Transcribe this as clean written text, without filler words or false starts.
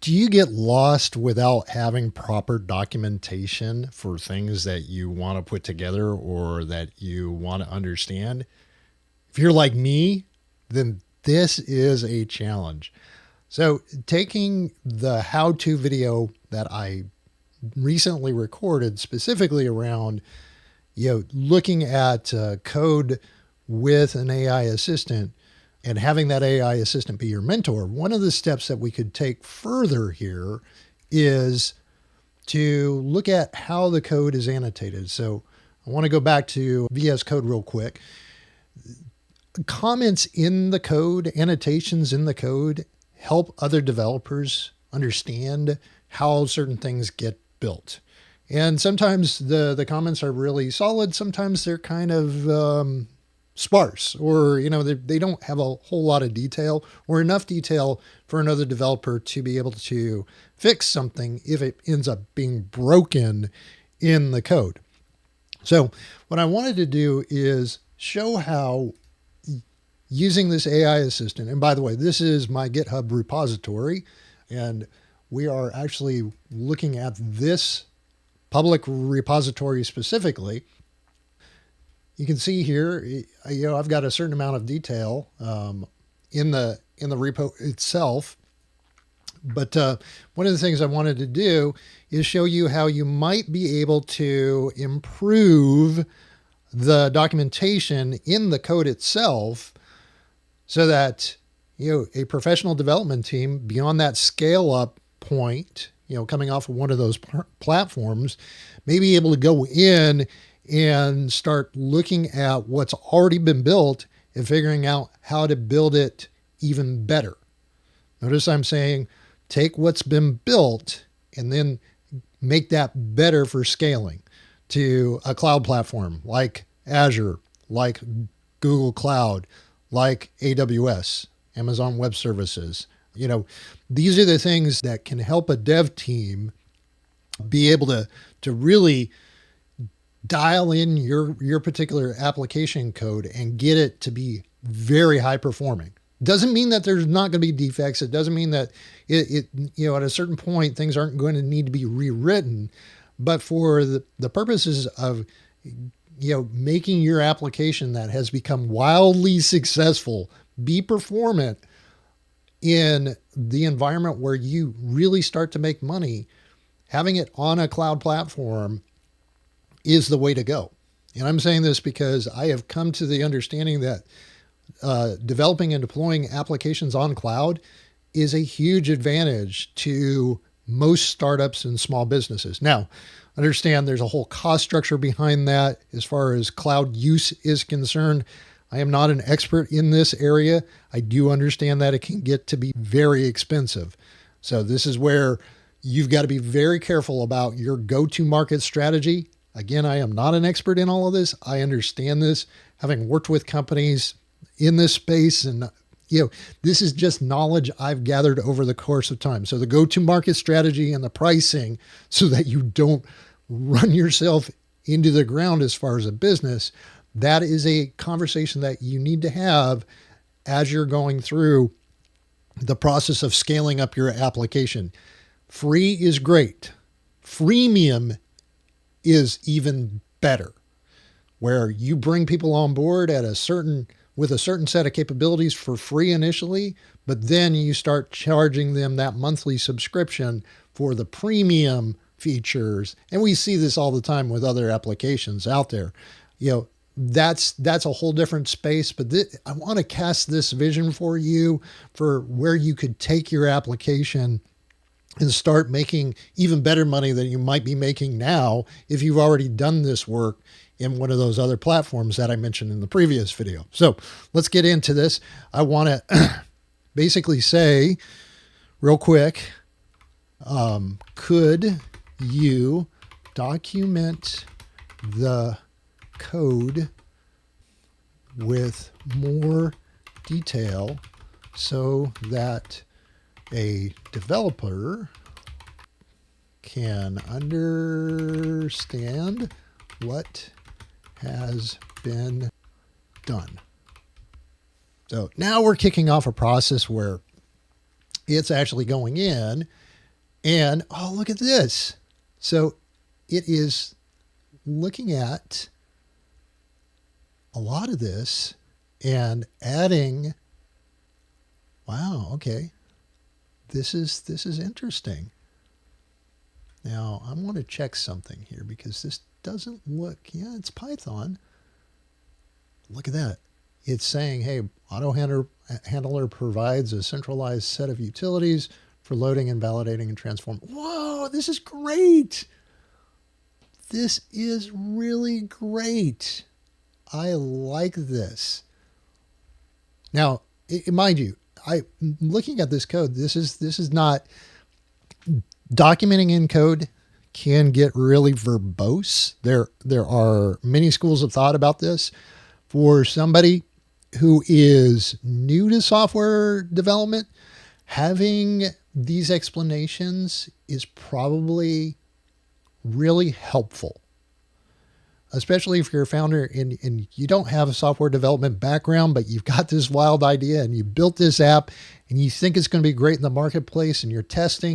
Do you get lost without having proper documentation for things that you want to put together or that you want to understand? If you're like me, then this is a challenge. So, taking the how-to video that I recently recorded specifically around, looking at code with an AI assistant and having that AI assistant be your mentor, one of the steps that we could take further here is to look at how the code is annotated. So I want to go back to VS Code real quick. Comments in the code, annotations in the code help other developers understand how certain things get built. And sometimes the comments are really solid. Sometimes they're kind of sparse, or they don't have a whole lot of detail or enough detail for another developer to be able to fix something if it ends up being broken in the code. So what I wanted to do is show how using this AI assistant, and by the way, this is my GitHub repository, and we are actually looking at this public repository specifically. You can see here, I've got a certain amount of detail in the repo itself. But one of the things I wanted to do is show you how you might be able to improve the documentation in the code itself so that a professional development team beyond that scale up point, coming off of one of those platforms, may be able to go in and start looking at what's already been built and figuring out how to build it even better. Notice I'm saying take what's been built and then make that better for scaling to a cloud platform like Azure, like Google Cloud, like AWS, Amazon Web Services. These are the things that can help a dev team be able to really dial in your particular application code and get it to be very high performing. Doesn't mean that there's not going to be defects. It doesn't mean that it at a certain point things aren't going to need to be rewritten, but for the purposes of making your application that has become wildly successful be performant in the environment where you really start to make money, having it on a cloud platform is the way to go. And I'm saying this because I have come to the understanding that developing and deploying applications on cloud is a huge advantage to most startups and small businesses. Now, understand there's a whole cost structure behind that as far as cloud use is concerned. I am not an expert in this area. I do understand that it can get to be very expensive. So this is where you've got to be very careful about your go-to-market strategy. Again, I am not an expert in all of this. I understand this, having worked with companies in this space, and this is just knowledge I've gathered over the course of time. So the go-to-market strategy and the pricing, so that you don't run yourself into the ground as far as a business, that is a conversation that you need to have as you're going through the process of scaling up your application. Free is great. Freemium is even better, where you bring people on board with a certain set of capabilities for free initially, but then you start charging them that monthly subscription for the premium features. And we see this all the time with other applications out there. That's a whole different space, but I want to cast this vision for you for where you could take your application and start making even better money than you might be making now if you've already done this work in one of those other platforms that I mentioned in the previous video. So let's get into this. I want to basically say real quick, could you document the code with more detail so that a developer can understand what has been done? So now we're kicking off a process where it's actually going in And oh, look at this. So it is looking at a lot of this and adding, wow, okay, this is interesting. Now I want to check something here because this doesn't look, yeah, it's Python. Look at that. It's saying, hey, handler provides a centralized set of utilities for loading and validating and transform. Whoa, this is great. This is really great. I like this. Now, mind you, I looking at this code. This is not documenting in code can get really verbose. There are many schools of thought about this. For somebody who is new to software development, having these explanations is probably really helpful, especially if you're a founder and you don't have a software development background, but you've got this wild idea and you built this app and you think it's going to be great in the marketplace and you're testing